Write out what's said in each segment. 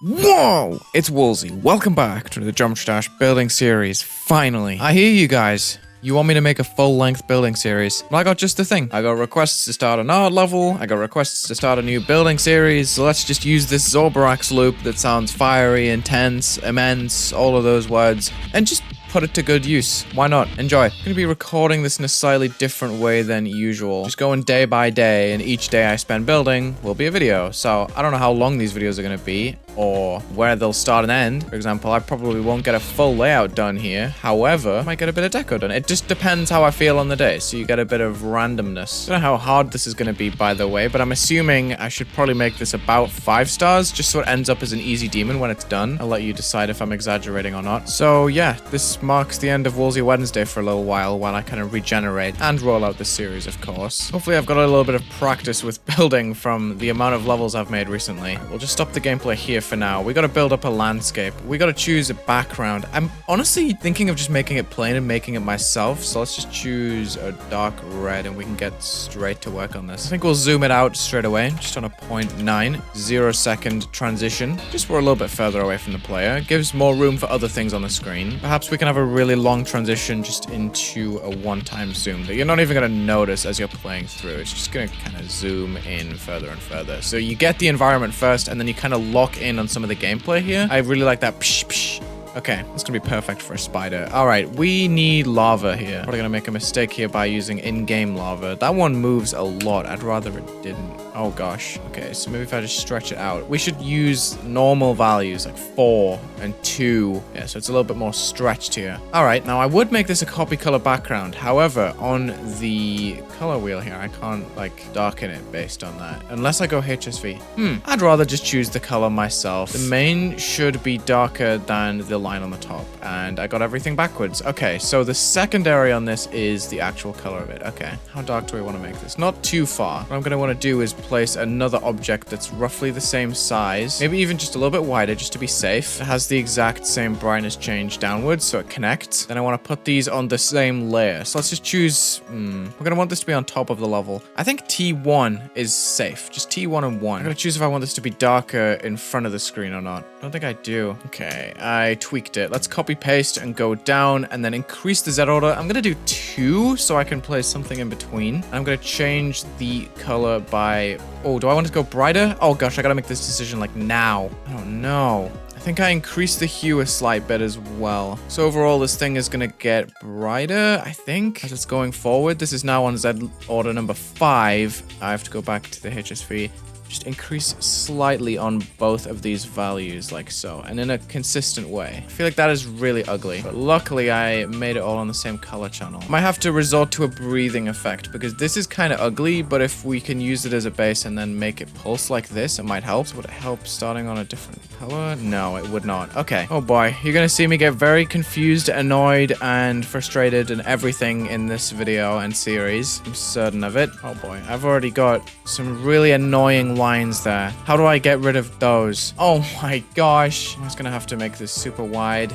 Whoa! It's Wulzy. Welcome back to the Geometry Dash building series. Finally. I hear you guys. You want me to make a full-length building series. Well, I got just the thing. I got requests to start an art level. I got requests to start a new building series. So let's just use this Zorborax loop that sounds fiery, intense, immense, all of those words, and just put it to good use. Why not? Enjoy. I'm going to be recording this in a slightly different way than usual. Just going day by day, and each day I spend building will be a video. So I don't know how long these videos are going to be, or where they'll start and end. For example, I probably won't get a full layout done here. However, I might get a bit of deco done. It just depends how I feel on the day, so you get a bit of randomness. I don't know how hard this is going to be, by the way, but I'm assuming I should probably make this about 5 stars, just so it ends up as an easy demon when it's done. I'll let you decide if I'm exaggerating or not. So yeah, this marks the end of Wulzy Wednesday for a little while I kind of regenerate and roll out this series, of course. Hopefully I've got a little bit of practice with building from the amount of levels I've made recently. We'll just stop the gameplay here for now. We gotta build up a landscape. We gotta choose a background. I'm honestly thinking of just making it plain and making it myself, so let's just choose a dark red and we can get straight to work on this. I think we'll zoom it out straight away, just on a 0.9 second transition. Just we're a little bit further away from the player. It gives more room for other things on the screen. Perhaps we can have a really long transition just into a one-time zoom that you're not even going to notice as you're playing through. It's just going to kind of zoom in further and further. So you get the environment first, and then you kind of lock in on some of the gameplay here. I really like that psh psh. Okay, that's gonna be perfect for a spider. All right, we need lava here. Probably gonna make a mistake here by using in-game lava. That one moves a lot. I'd rather it didn't. Oh gosh. Okay, so maybe if I just stretch it out. We should use normal values like 4 and 2. Yeah, so it's a little bit more stretched here. All right, now I would make this a copy color background. However, on the color wheel here, I can't like darken it based on that. Unless I go HSV. I'd rather just choose the color myself. The main should be darker than the line on the top, and I got everything backwards. Okay, so the secondary on this is the actual color of it. Okay, how dark do we want to make this? Not too far. What I'm going to want to do is place another object that's roughly the same size, maybe even just a little bit wider just to be safe. It has the exact same brightness change downwards, so it connects. Then I want to put these on the same layer. So let's just choose, we're going to want this to be on top of the level. I think T1 is safe, just T1 and 1. I'm going to choose if I want this to be darker in front of the screen or not. I don't think I do. Okay, I tweaked it. Let's copy paste and go down and then increase the Z order. I'm gonna do 2 so I can place something in between. I'm gonna change the color by, oh, do I want to go brighter? Oh gosh, I gotta make this decision like now. I don't know. I think I increased the hue a slight bit as well. So overall, this thing is gonna get brighter, I think, as it's going forward. This is now on Z order number 5. I have to go back to the HSV. Just increase slightly on both of these values like so, and in a consistent way. I feel like that is really ugly, but luckily I made it all on the same color channel. I might have to resort to a breathing effect because this is kind of ugly, but if we can use it as a base and then make it pulse like this, it might help. So would it help starting on a different color? No, it would not. Okay. Oh boy, you're gonna see me get very confused, annoyed, and frustrated and everything in this video and series. I'm certain of it. Oh boy, I've already got some really annoying lines there. How do I get rid of those? Oh my gosh. I'm just gonna have to make this super wide.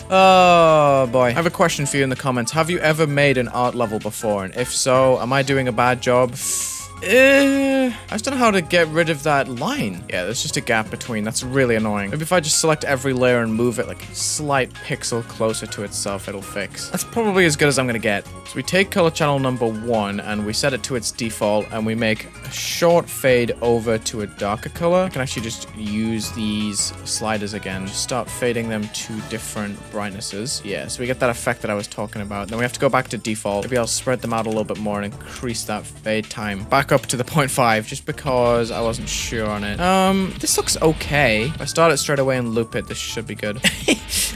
Oh boy. I have a question for you in the comments. Have you ever made an art level before? And if so, am I doing a bad job? I just don't know how to get rid of that line. Yeah, there's just a gap between. That's really annoying. Maybe if I just select every layer and move it like a slight pixel closer to itself, it'll fix. That's probably as good as I'm gonna get. So we take color channel number 1 and we set it to its default and we make a short fade over to a darker color. I can actually just use these sliders again. Just start fading them to different brightnesses. Yeah, so we get that effect that I was talking about. Then we have to go back to default. Maybe I'll spread them out a little bit more and increase that fade time back up to the 0.5 just because I wasn't sure on it. This looks okay. If I start it straight away and loop it, this should be good.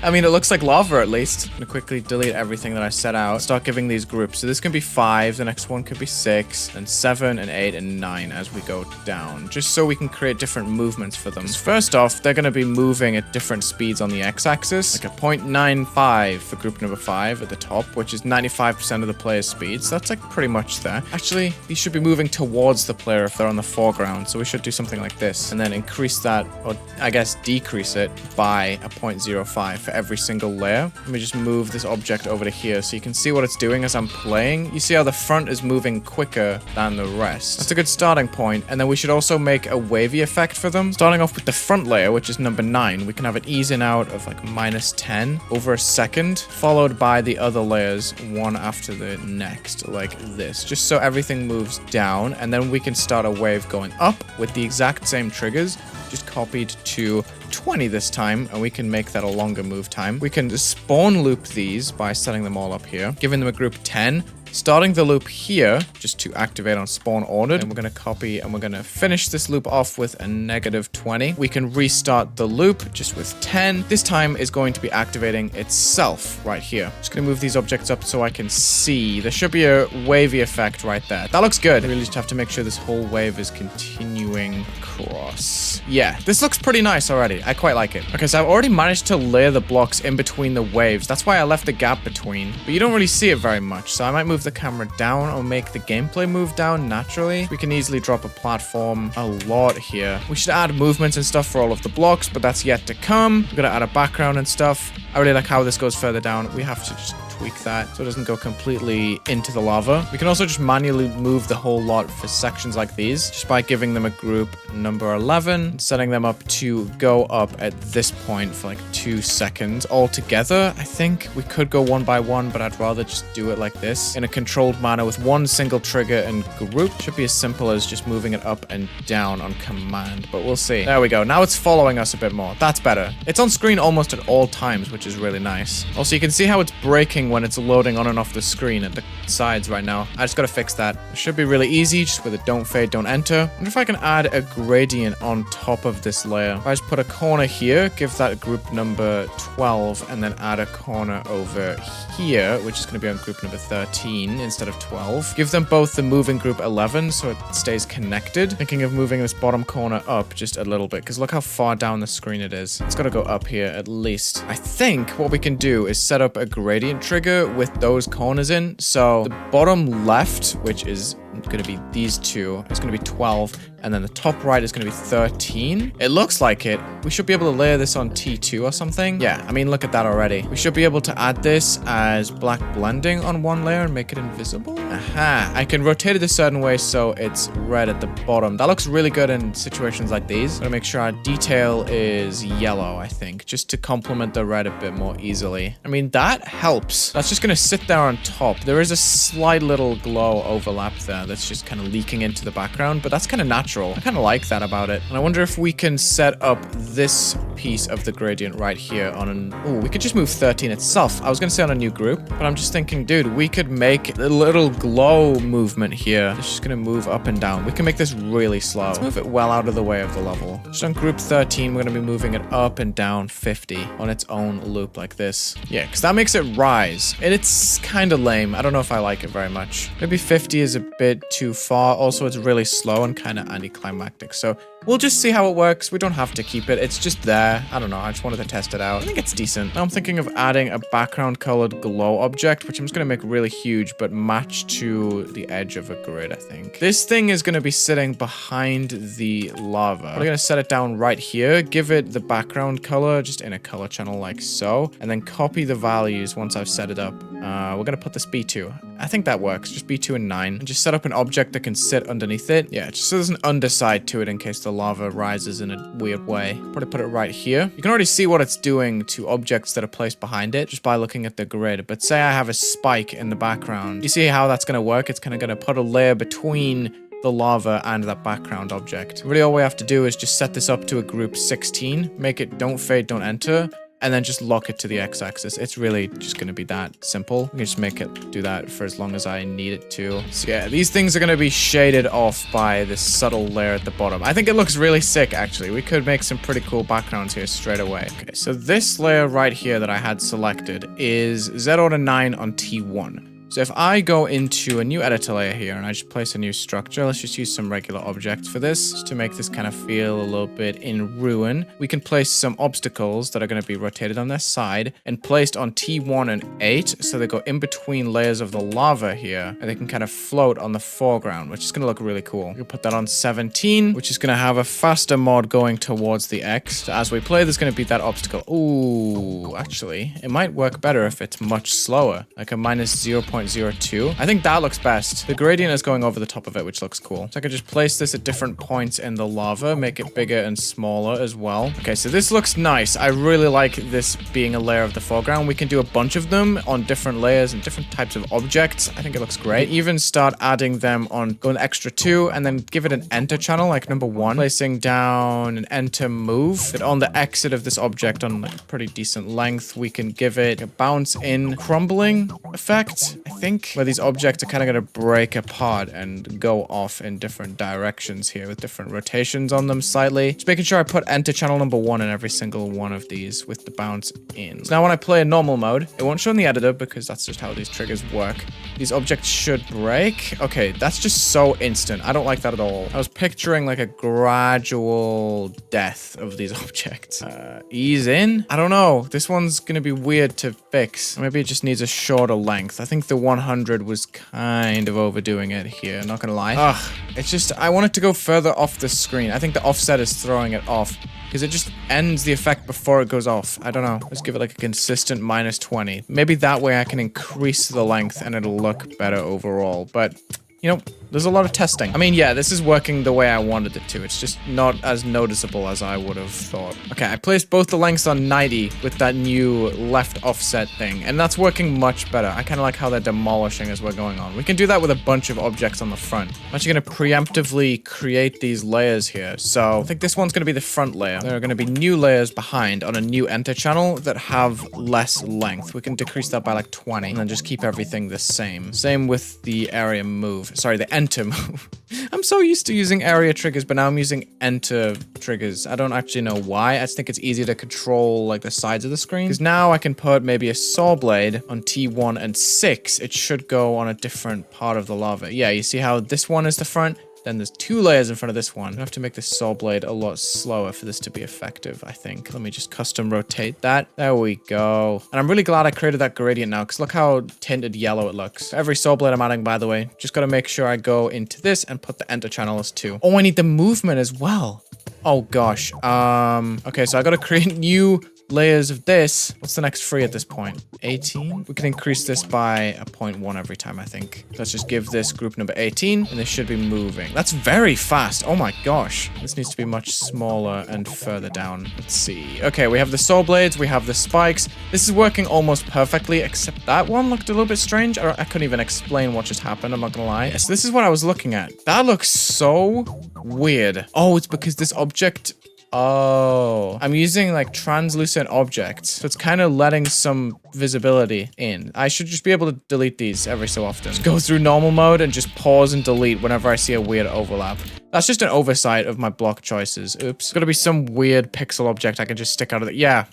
I mean, it looks like lava at least. I'm gonna quickly delete everything that I set out. Start giving these groups. So this can be 5, the next one could be 6, then 7 and 8 and 9 as we go down, just so we can create different movements for them. First off, they're gonna be moving at different speeds on the x-axis, like a 0.95 for group number 5 at the top, which is 95% of the player's speed. So that's like pretty much there. Actually, these should be moving towards the player if they're on the foreground, so we should do something like this and then increase that, or I guess decrease it by a 0.05 for for every single layer. Let me just move this object over to here so you can see what it's doing as I'm playing. You see how the front is moving quicker than the rest. That's a good starting point. And then we should also make a wavy effect for them. Starting off with the front layer, which is number 9, we can have it ease in out of like -10 over a second, followed by the other layers one after the next, like this, just so everything moves down. And then we can start a wave going up with the exact same triggers, just copied to 20 this time, and we can make that a longer move time. We can spawn loop these by setting them all up here, giving them a group 10, starting the loop here just to activate on spawn ordered, and we're going to copy and we're going to finish this loop off with a -20. We can restart the loop just with 10. This time is going to be activating itself right here. Just going to move these objects up so I can see. There should be a wavy effect right there. That looks good. I really just have to make sure this whole wave is continuing across. Yeah, this looks pretty nice already. I quite like it. Okay, so I've already managed to layer the blocks in between the waves. That's why I left the gap between, but you don't really see it very much, so I might move the camera down or make the gameplay move down naturally. We can easily drop a platform a lot here. We should add movements and stuff for all of the blocks, but that's yet to come. We're gonna add a background and stuff. I really like how this goes further down. We have to just tweak that so it doesn't go completely into the lava. We can also just manually move the whole lot for sections like these just by giving them a group number 11 and setting them up to go up at this point for like 2 seconds all together. I think we could go one by one, but I'd rather just do it like this in a controlled manner with one single trigger and group. Should be as simple as just moving it up and down on command, but we'll see. There we go. Now it's following us a bit more. That's better. It's on screen almost at all times, which is really nice. Also, you can see how it's breaking when it's loading on and off the screen at the sides right now. I just gotta fix that. It should be really easy, just with a don't fade, don't enter. I wonder if I can add a gradient on top of this layer. If I just put a corner here, give that group number 12, and then add a corner over here, which is gonna be on group number 13 instead of 12. Give them both the moving group 11 so it stays connected. Thinking of moving this bottom corner up just a little bit, because look how far down the screen it is. It's gotta go up here at least. I think what we can do is set up a gradient trigger with those corners in. So the bottom left, which is going to be these two, is going to be 12, and then the top right is going to be 13. It looks like it. We should be able to layer this on T2 or something. Yeah, I mean, look at that already. We should be able to add this as black blending on one layer and make it invisible. Aha, I can rotate it a certain way so it's red at the bottom. That looks really good in situations like these. I'm gonna make sure our detail is yellow, I think, just to complement the red a bit more easily. I mean, that helps. That's just gonna sit there on top. There is a slight little glow overlap there that's just kind of leaking into the background, but that's kind of natural. I kind of like that about it. And I wonder if we can set up this piece of the gradient right here on an... Oh, we could just move 13 itself. I was gonna say on a new group, but I'm just thinking, dude, we could make a little glow movement here. It's just gonna move up and down. We can make this really slow. Let's move it well out of the way of the level. Just on group 13, we're gonna be moving it up and down 50 on its own loop like this. Yeah, because that makes it rise. And it's kind of lame. I don't know if I like it very much. Maybe 50 is a bit too far. Also, it's really slow and kind of anticlimactic. So we'll just see how it works. We don't have to keep it. It's just there. I don't know. I just wanted to test it out. I think it's decent. Now I'm thinking of adding a background colored glow object, which I'm just going to make really huge, but match to the edge of a grid, I think. This thing is going to be sitting behind the lava. We're going to set it down right here, give it the background color just in a color channel like so, and then copy the values once I've set it up. We're going to put this B2. I think that works. Just B2 and 9. And just set up an object that can sit underneath it. Yeah, just so there's an underside to it in case the lava rises in a weird way. Probably put it right here. You can already see what it's doing to objects that are placed behind it just by looking at the grid. But say I have a spike in the background. You see how that's going to work? It's kind of going to put a layer between the lava and that background object. Really all we have to do is just set this up to a group 16. Make it don't fade, don't enter. And then just lock it to the x-axis. It's really just going to be that simple. We can just make it do that for as long as I need it to. So yeah, these things are going to be shaded off by this subtle layer at the bottom. I think it looks really sick, actually. We could make some pretty cool backgrounds here straight away. Okay, so this layer right here that I had selected is Z order 9 on T1. So if I go into a new editor layer here and I just place a new structure, let's just use some regular objects for this, just to make this kind of feel a little bit in ruin. We can place some obstacles that are going to be rotated on their side and placed on T1 and 8, so they go in between layers of the lava here, and they can kind of float on the foreground, which is going to look really cool. We'll put that on 17, which is going to have a faster mod going towards the X. So as we play, there's going to be that obstacle. Ooh, actually, it might work better if it's much slower, like a minus 0.02. I think that looks best. The gradient is going over the top of it, which looks cool. So I could just place this at different points in the lava, make it bigger and smaller as well. Okay, so this looks nice. I really like this being a layer of the foreground. We can do a bunch of them on different layers and different types of objects. I think it looks great. Even start adding them on, go an extra 2, and then give it an enter channel, like number 1. Placing down an enter move. That on the exit of this object on like a pretty decent length, we can give it a bounce in crumbling effect, I think, where these objects are kind of going to break apart and go off in different directions here with different rotations on them slightly. Just making sure I put enter channel number 1 in every single one of these with the bounce in. So now when I play in normal mode, it won't show in the editor because that's just how these triggers work. These objects should break. Okay, that's just so instant. I don't like that at all. I was picturing like a gradual death of these objects. Ease in? I don't know. This one's gonna be weird to fix. Maybe it just needs a shorter length. I think the 100 was kind of overdoing it here, not gonna lie. Ugh, it's just, I want it to go further off the screen. I think the offset is throwing it off, because it just ends the effect before it goes off. I don't know. Let's give it like a consistent minus 20. Maybe that way I can increase the length and it'll look better overall. But, you know, there's a lot of testing. I mean, yeah, this is working the way I wanted it to. It's just not as noticeable as I would have thought. Okay, I placed both the lengths on 90 with that new left offset thing, and that's working much better. I kind of like how they're demolishing as we're going on. We can do that with a bunch of objects on the front. I'm actually going to preemptively create these layers here. So I think this one's going to be the front layer. There are going to be new layers behind on a new enter channel that have less length. We can decrease that by like 20 and then just keep everything the same. Same with the area move. Sorry, the enter move. I'm so used to using area triggers, but now I'm using enter triggers. I don't actually know why. I just think it's easier to control like the sides of the screen. Because now I can put maybe a saw blade on T1 and 6. It should go on a different part of the lava. Yeah, you see how this one is the front? Then there's 2 layers in front of this one. I have to make this saw blade a lot slower for this to be effective, I think. Let me just custom rotate that. There we go. And I'm really glad I created that gradient now, because look how tinted yellow it looks. Every saw blade I'm adding, by the way, just got to make sure I go into this and put the enter channel as 2. Oh, I need the movement as well. Oh gosh. Okay, so I got to create new layers of this. What's the next free at this point? 18? We can increase this by a 0.1 every time, I think. Let's just give this group number 18, and this should be moving. That's very fast. Oh my gosh. This needs to be much smaller and further down. Let's see. Okay, we have the saw blades, we have the spikes. This is working almost perfectly, except that one looked a little bit strange. I couldn't even explain what just happened, I'm not gonna lie. Yes, this is what I was looking at. That looks so weird. Oh, it's because this object... Oh, I'm using like translucent objects, so it's kind of letting some visibility in. I should just be able to delete these every so often. Just go through normal mode and just pause and delete whenever I see a weird overlap. That's just an oversight of my block choices. Oops. Gotta be some weird pixel object I can just stick out of it. Yeah.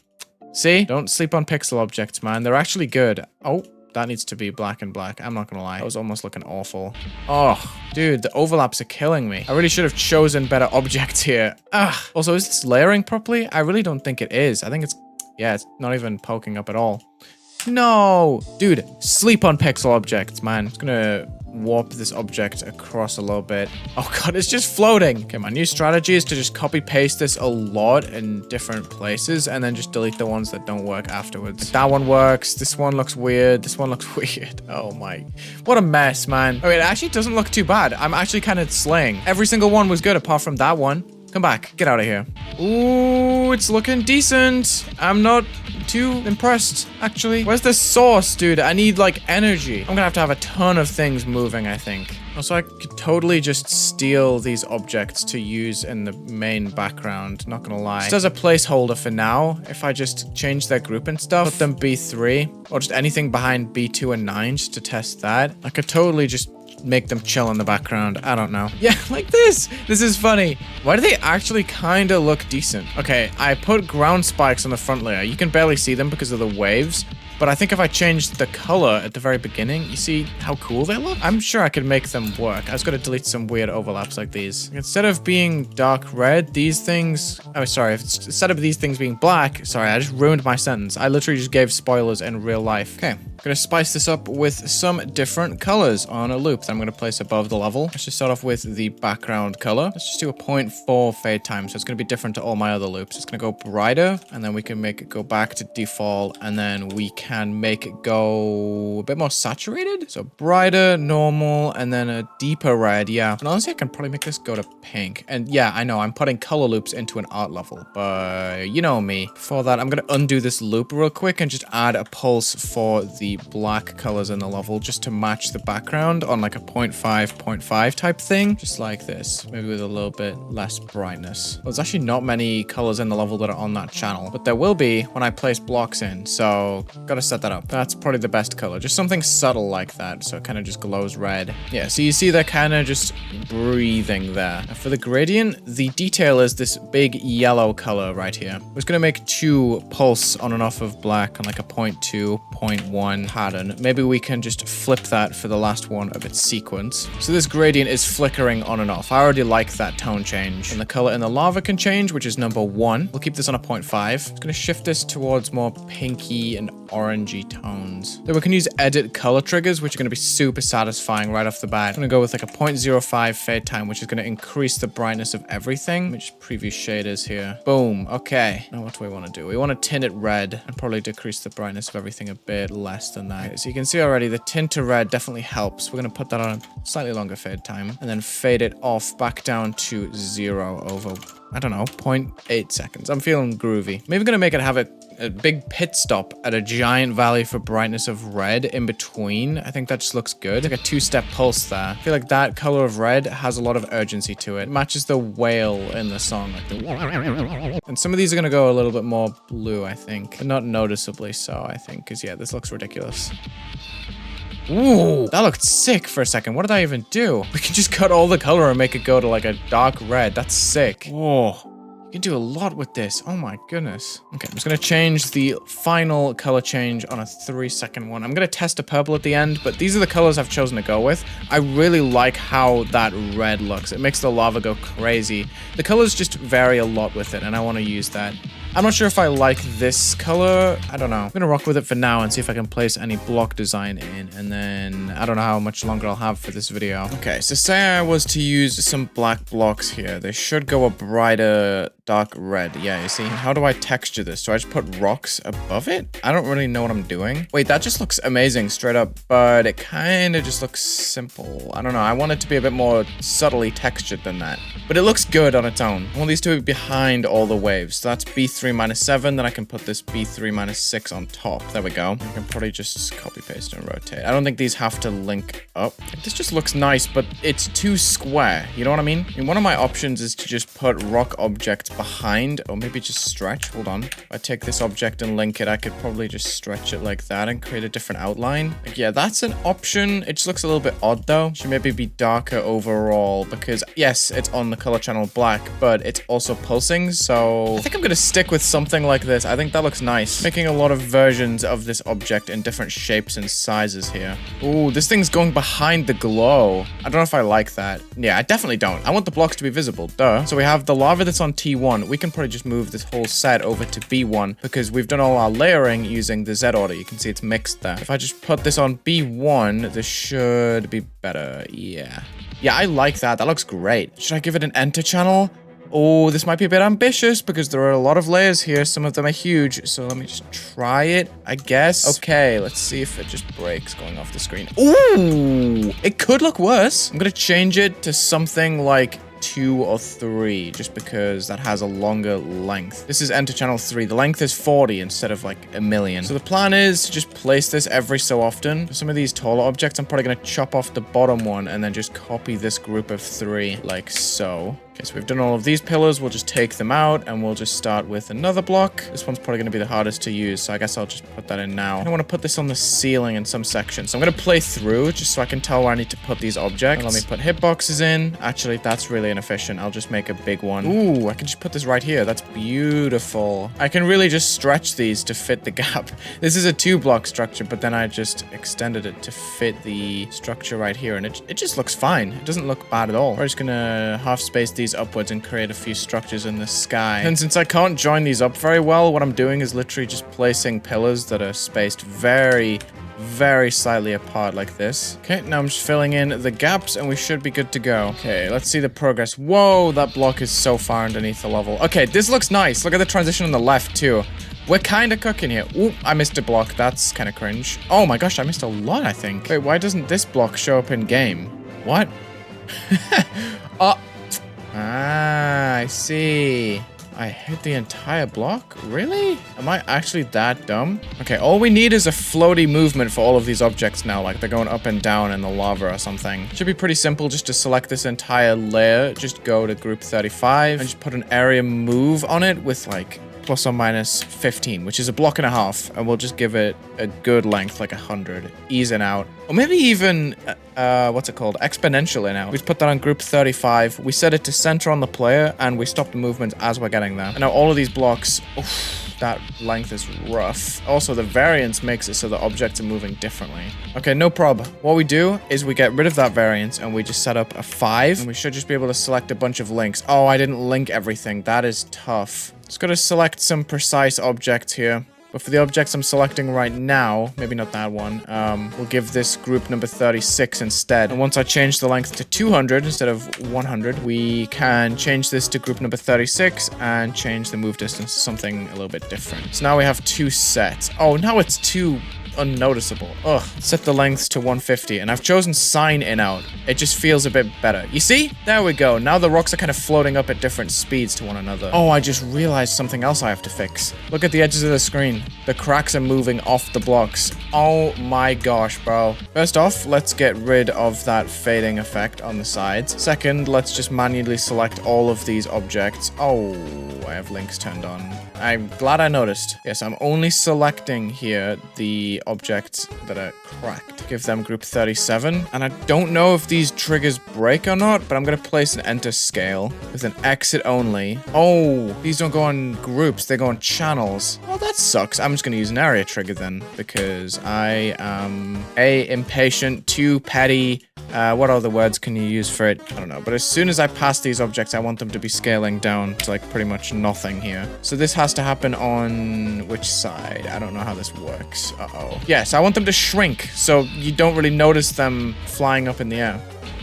See? Don't sleep on pixel objects, man. They're actually good. Oh. That needs to be black and black. I'm not gonna lie. That was almost looking awful. Oh, dude, the overlaps are killing me. I really should have chosen better objects here. Ah. Also, is this layering properly? I really don't think it is. I think it's... Yeah, it's not even poking up at all. No! Dude, sleep on pixel objects, man. I'm just gonna warp this object across a little bit. Oh god, it's just floating. Okay, my new strategy is to just copy paste this a lot in different places and then just delete the ones that don't work afterwards. That one works. This one looks weird. This one looks weird. Oh my. What a mess, man. Oh, it actually doesn't look too bad. I'm actually kind of slaying. Every single one was good apart from that one. Come back. Get out of here. Ooh, it's looking decent. I'm not too impressed, actually. Where's the source, dude? I need, like, energy. I'm gonna have a ton of things moving, I think. Also, I could totally just steal these objects to use in the main background, not gonna lie. Just as a placeholder for now, if I just change their group and stuff, put them B3, or just anything behind B2 and 9 just to test that, I could totally just make them chill in the background. I don't know. Yeah, like this. This is funny. Why do they actually kind of look decent? Okay, I put ground spikes on the front layer. You can barely see them because of the waves, But I think if I changed the color at the very beginning, you see how cool they look? I'm sure I could make them work. I was going to delete some weird overlaps like these. Instead of being dark red, these things... Oh, sorry. Instead of these things being black... Sorry, I just ruined my sentence. I literally just gave spoilers in real life. Okay. I'm going to spice this up with some different colors on a loop that I'm going to place above the level. Let's just start off with the background color. Let's just do a 0.4 fade time. So it's going to be different to all my other loops. It's going to go brighter, and then we can make it go back to default, and then we can make it go a bit more saturated. So brighter, normal, and then a deeper red. Yeah. And honestly, I can probably make this go to pink. And yeah, I know I'm putting color loops into an art level, but you know me. Before that, I'm going to undo this loop real quick and just add a pulse for the black colors in the level just to match the background on like a 0.5 type thing, just like this, maybe with a little bit less brightness. Well, there's actually not many colors in the level that are on that channel, but there will be when I place blocks in, so gotta set that up. That's probably the best color, just something subtle like that, so it kind of just glows red. Yeah, so you see they're kind of just breathing there. Now for the gradient, the detail is this big yellow color right here. We're just gonna make 2 pulse on and off of black on like a 0.2, 0.1 pattern. Maybe we can just flip that for the last one of its sequence. So this gradient is flickering on and off. I already like that tone change. And the color in the lava can change, which is number 1. We'll keep this on a 0.5. I'm going to shift this towards more pinky and orangey tones. Then we can use edit color triggers, which are going to be super satisfying right off the bat. I'm going to go with like a 0.05 fade time, which is going to increase the brightness of everything. Let me just preview shaders here. Boom. Okay. Now what do we want to do? We want to tint it red and probably decrease the brightness of everything a bit less than that. Okay, so you can see already the tint to red definitely helps. We're going to put that on a slightly longer fade time and then fade it off back down to 0 over, I don't know, 0.8 seconds. I'm feeling groovy. Maybe going to make it have a big pit stop at a giant value for brightness of red in between. I think that just looks good. Like a 2-step pulse there. I feel like that color of red has a lot of urgency to it. It matches the wail in the song. Like the... And some of these are going to go a little bit more blue, I think. But not noticeably so, I think. Because yeah, this looks ridiculous. Ooh, that looked sick for a second. What did I even do? We can just cut all the color and make it go to like a dark red. That's sick. Oh. You can do a lot with this. Oh my goodness. Okay, I'm just going to change the final color change on a 3-second one. I'm going to test a purple at the end, but these are the colors I've chosen to go with. I really like how that red looks. It makes the lava go crazy. The colors just vary a lot with it, and I want to use that. I'm not sure if I like this color. I don't know. I'm gonna rock with it for now and see if I can place any block design in, and then I don't know how much longer I'll have for this video. Okay, so say I was to use some black blocks here. They should go a brighter dark red. Yeah, you see? How do I texture this? Do I just put rocks above it? I don't really know what I'm doing. Wait, that just looks amazing straight up, but it kind of just looks simple. I don't know. I want it to be a bit more subtly textured than that, but it looks good on its own. I want these to be behind all the waves. So that's B3 minus 7, then I can put this B3 minus 6 on top. There we go. I can probably just copy paste and rotate. I don't think these have to link up. This just looks nice, but it's too square. You know what I mean? And one of my options is to just put rock objects behind, or maybe just stretch. Hold on. If I take this object and link it, I could probably just stretch it like that and create a different outline. Like, yeah, that's an option. It just looks a little bit odd though. Should maybe be darker overall because yes, it's on the color channel black, but it's also pulsing. So I think I'm gonna stick with something like this. I think that looks nice. Making a lot of versions of this object in different shapes and sizes here. Ooh, this thing's going behind the glow. I don't know if I like that. Yeah, I definitely don't. I want the blocks to be visible, duh. So we have the lava that's on T1. We can probably just move this whole set over to B1 because we've done all our layering using the Z order. You can see it's mixed there. If I just put this on B1, this should be better. Yeah. Yeah, I like that. That looks great. Should I give it an enter channel? Oh, this might be a bit ambitious because there are a lot of layers here. Some of them are huge. So let me just try it, I guess. Okay, let's see if it just breaks going off the screen. Ooh, it could look worse. I'm going to change it to something like 2 or 3 just because that has a longer length. This is enter channel 3. The length is 40 instead of like a million. So the plan is to just place this every so often. For some of these taller objects, I'm probably going to chop off the bottom one and then just copy this group of 3 like so. Okay, so we've done all of these pillars. We'll just take them out and we'll just start with another block. This one's probably going to be the hardest to use, so I guess I'll just put that in now. I want to put this on the ceiling in some section. So I'm going to play through just so I can tell where I need to put these objects. And let me put hitboxes in. Actually, that's really inefficient. I'll just make a big one. Ooh, I can just put this right here. That's beautiful. I can really just stretch these to fit the gap. This is a 2-block structure, but then I just extended it to fit the structure right here, and it just looks fine. It doesn't look bad at all. We're just gonna half space these upwards and create a few structures in the sky. And since I can't join these up very well, what I'm doing is literally just placing pillars that are spaced very slightly apart like this. Okay, now I'm just filling in the gaps and we should be good to go. Okay, let's see the progress. Whoa, that block is so far underneath the level. Okay, this looks nice. Look at the transition on the left too. We're kind of cooking here. Ooh, I missed a block. That's kind of cringe. Oh my gosh, I missed a lot, I think. Wait, why doesn't this block show up in game? What? Oh. Ah, I see. I hit the entire block? Really? Am I actually that dumb? Okay, all we need is a floaty movement for all of these objects now, like they're going up and down in the lava or something. Should be pretty simple just to select this entire layer, just go to group 35 and just put an area move on it with like plus or minus 15, which is a block and a half, and we'll just give it a good length, like 100. Ease it out. Or maybe even, what's it called? Exponential in out. We put that on group 35. We set it to center on the player, and we stop the movement as we're getting there. And now all of these blocks, oof, that length is rough. Also, the variance makes it so the objects are moving differently. Okay, no prob. What we do is we get rid of that variance, and we just set up a 5, and we should just be able to select a bunch of links. Oh, I didn't link everything. That is tough. Just gotta select some precise objects here. But for the objects I'm selecting right now, maybe not that one, we'll give this group number 36 instead. And once I change the length to 200 instead of 100, we can change this to group number 36 and change the move distance to something a little bit different. So now we have 2 sets. Oh, now it's 2 unnoticeable. Ugh. Set the lengths to 150, and I've chosen sign in out. It just feels a bit better. You see? There we go. Now the rocks are kind of floating up at different speeds to one another. Oh, I just realized something else I have to fix. Look at the edges of the screen. The cracks are moving off the blocks. Oh my gosh, bro. First off, let's get rid of that fading effect on the sides. Second, let's just manually select all of these objects. Oh, I have links turned on. I'm glad I noticed. Yes, I'm only selecting here the objects that are cracked. Give them group 37. And I don't know if these triggers break or not, but I'm going to place an enter scale with an exit only. Oh, these don't go on groups. They go on channels. Oh, that sucks. I'm just going to use an area trigger then, because I am A, impatient, 2, petty. What other words can you use for it? I don't know. But as soon as I pass these objects, I want them to be scaling down to like pretty much nothing here. So this has to happen on which side? I don't know how this works. Uh-oh. Yes, I want them to shrink so you don't really notice them flying up in the air.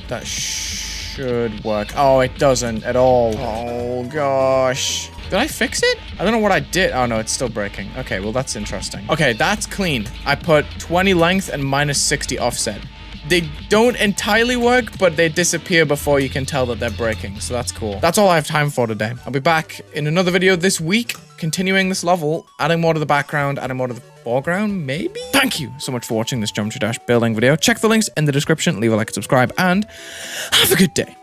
That should work. Oh, it doesn't at all. Oh, gosh. Did I fix it? I don't know what I did. Oh, no, it's still breaking. Okay, well, that's interesting. Okay, that's clean. I put 20 length and minus 60 offset. They don't entirely work, but they disappear before you can tell that they're breaking, so that's cool. That's all I have time for today. I'll be back in another video this week, continuing this level, adding more to the background, adding more to the foreground, maybe? Thank you so much for watching this Geometry Dash building video. Check the links in the description, leave a like and subscribe, and have a good day.